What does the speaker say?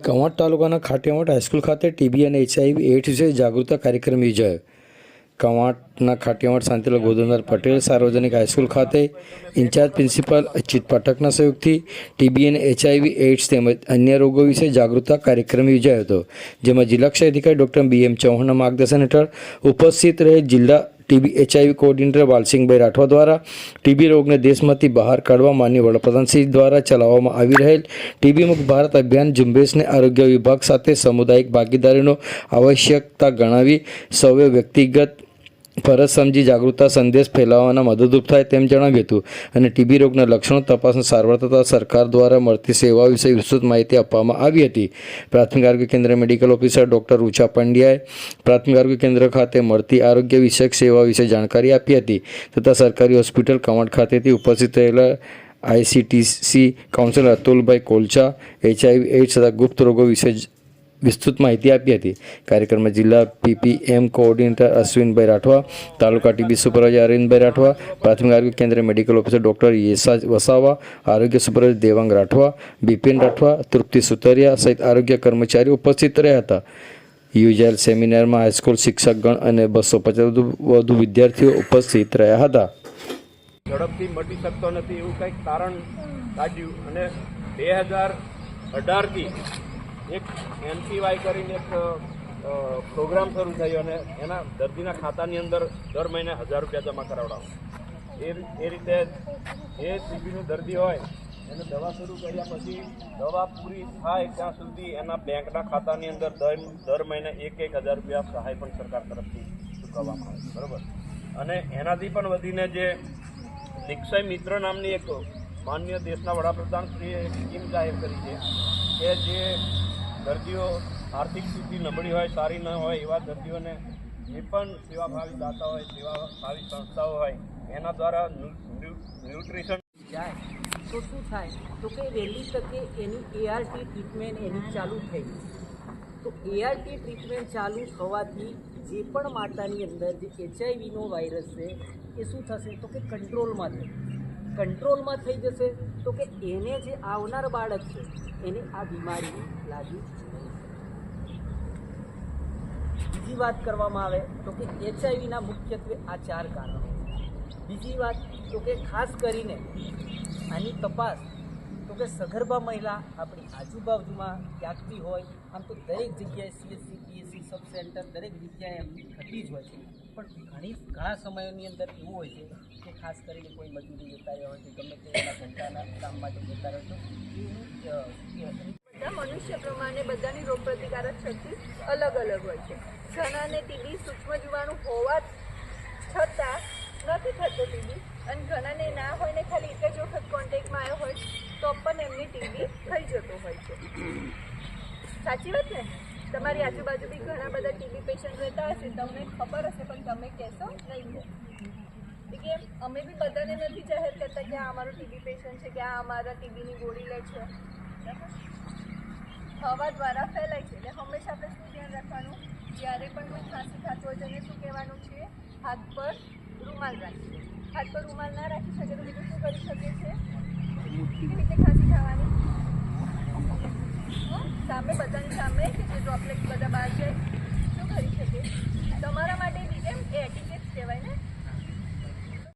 કવાંટ તાલુકાના ખાટિયાવાડ હાઈસ્કૂલ ખાતે ટીબી અને HIV એઇડ્સ વિશે જાગૃતતા કાર્યક્રમ યોજાયો. કવાંટના ખાટિયાવાડ શાંતિલાલ ગોદમદાર પટેલ સાર્વજનિક હાઈસ્કૂલ ખાતે ઇન્ચાર્જ પ્રિન્સિપાલ અચ્યુત પાઠકના સહયોગથી ટીબી અને HIV એઇડ્સ તેમજ અન્ય રોગો વિશે જાગૃતતા કાર્યક્રમ યોજાયો હતો, જેમાં જિલ્લા ક્ષય અધિકારી ડૉક્ટર BM ચૌહાણના માર્ગદર્શન હેઠળ ઉપસ્થિત રહે જિલ્લા ટીબી HIV કોઓર્ડિનેટર વાલસિંહભાઈ રાઠવા દ્વારા ટીબી રોગને દેશમાંથી બહાર કાઢવા માનનીય વડાપ્રધાનશ્રી દ્વારા ચલાવવામાં આવી રહેલ ટીબી મુક્ત ભારત અભિયાન ઝુંબેશને આરોગ્ય વિભાગ સાથે સામુદાયિક ભાગીદારીનો આવશ્યકતા ગણાવી સૌએ વ્યક્તિગત ફરજ સમજી જાગૃતતા સંદેશ ફેલાવવાના મદદરૂપ થાય તેમ જણાવ્યું હતું. અને ટીબી રોગના લક્ષણો, તપાસની સારવાર તથા સરકાર દ્વારા મળતી સેવાઓ વિશે વિસ્તૃત માહિતી આપવામાં આવી હતી. પ્રાથમિક આરોગ્ય કેન્દ્ર મેડિકલ ઓફિસર ડૉક્ટર રુચા પંડ્યાએ પ્રાથમિક આરોગ્ય કેન્દ્ર ખાતે મળતી આરોગ્ય વિષયક સેવાઓ વિશે જાણકારી આપી હતી તથા સરકારી હોસ્પિટલ કવાંટ ખાતેથી ઉપસ્થિત રહેલા ICTC કાઉન્સિલર અતુલભાઈ કોલચા HIV એઇડ્સ તથા ગુપ્ત રોગો વિશે વિસ્તૃત માહિતી આપી હતી. કાર્યક્રમમાં જિલ્લા PPM કોઓર્ડિનેટર અશ્વિનભાઈ રાઠવા, તાલુકા ટીબી સુપરવાઇઝર અરવિંદભાઈ રાઠવા, પ્રાથમિક આરોગ્ય કેન્દ્ર મેડિકલ ઓફિસર ડૉક્ટર યેસાજ વસાવા, આરોગ્ય સુપરવાઇઝર દેવાંગ રાઠવા, બિપિન રાઠવા, તૃપ્તિ સુતરિયા સહિત આરોગ્ય કર્મચારીઓ ઉપસ્થિત રહ્યા હતા. યોજાયેલ સેમિનારમાં હાઈસ્કૂલ શિક્ષકગણ અને 250 વધુ વિદ્યાર્થીઓ ઉપસ્થિત રહ્યા હતા. ઝડપથી મટી શકતો નથી એવું કંઈક તારણ કાઢ્યું અને 2018થી એક NCY કરીને એક પ્રોગ્રામ શરૂ થયો અને એના દર્દીના ખાતાની અંદર દર મહિને 1000 રૂપિયા જમા કરાવડાવો. એ રીતે જે ટીબીનું દર્દી હોય એને દવા શરૂ કર્યા પછી દવા પૂરી થાય ત્યાં સુધી એના બેંકના ખાતાની અંદર દર મહિને 1000 રૂપિયા સહાય પણ સરકાર તરફથી ચૂકવવામાં આવે, બરાબર. અને એનાથી પણ વધીને જે નિક્ષય મિત્ર નામની એક માન્ય દેશના વડાપ્રધાનશ્રીએ એક સ્કીમ જાહેર કરી છે કે જે દર્દીઓ આર્થિક સ્થિતિ નબળી હોય, સારી ન હોય એવા દર્દીઓને જે પણ સેવાભાવી દાતા હોય, સેવાભાવી સંસ્થાઓ હોય એના દ્વારા ન્યુટ્રિશન જાય તો શું થાય તો કે વહેલી તકે એની ART ટ્રીટમેન્ટ એની ચાલુ થઈ. તો ART ટ્રીટમેન્ટ ચાલુ થવાથી જે પણ માતાની અંદર જે HIVનો વાયરસ છે એ શું થશે તો કે કંટ્રોલમાં થઈ જશે. તો કે એને જે આવનાર બાળક છે એને આ બીમારી લાગી. બીજી વાત કરવામાં આવે તો કે HIVના મુખ્યત્વે આ 4 કારણો. બીજી વાત તો કે ખાસ કરીને આની તપાસ તો કે સગર્ભા મહિલા આપણી આજુબાજુમાં ક્યાંકથી હોય, આમ તો દરેક જગ્યાએ CHC, PHC, સબ સેન્ટર દરેક જગ્યાએ એમની થતી જ હોય છે. પણ ઘણા સમયોની અંદર એવું હોય છે કે ખાસ કરીને કોઈ મજૂરી જતા રહ્યા હોય કે ગમે તે એના ધંધાના કામ માટે જતા રહે તો બધા મનુષ્ય પ્રમાણે બધાની રોગપ્રતિકારક શક્તિ અલગ અલગ હોય છે. ઘણાને ટીબી સૂક્ષ્મ જીવાણુ હોવા છતાં નથી થતો ટીબી, અને ઘણાને ના હોય ને ખાલી એક જ વખત કોન્ટેક્ટમાં આવ્યો હોય તો પણ એમની ટીબી થઈ જતો હોય છે. સાચી વાત ને? તમારી આજુબાજુ બી ઘણા બધા ટીબી પેશન્ટ રહેતા હશે, તમને ખબર હશે પણ તમે કહેશો નહીં. કે અમે બી બધાને નથી જાહેર કરતા કે આ અમારો ટીબી પેશન્ટ છે, કે આ અમારા ટીબીની ગોળી લે છે. હવા દ્વારા ફેલાય છે એટલે હંમેશા આપણે શું ધ્યાન રાખવાનું, જ્યારે પણ કોઈ ખાંસી થતું હોય તેને શું કહેવાનું છે, હાથ પર રૂમાલ રાખીએ. હાથ પર રૂમાલ ના રાખી શકે તો બીજું શું કરી શકે છે, કેવી રીતે ખાંસી થવાની, સામે બધાની સામે કે જે ડ્રોપલેટ બધા બહાર જાય શું કરી શકે. તમારા માટે બી એમ એ એટિકેટ કહેવાય ને.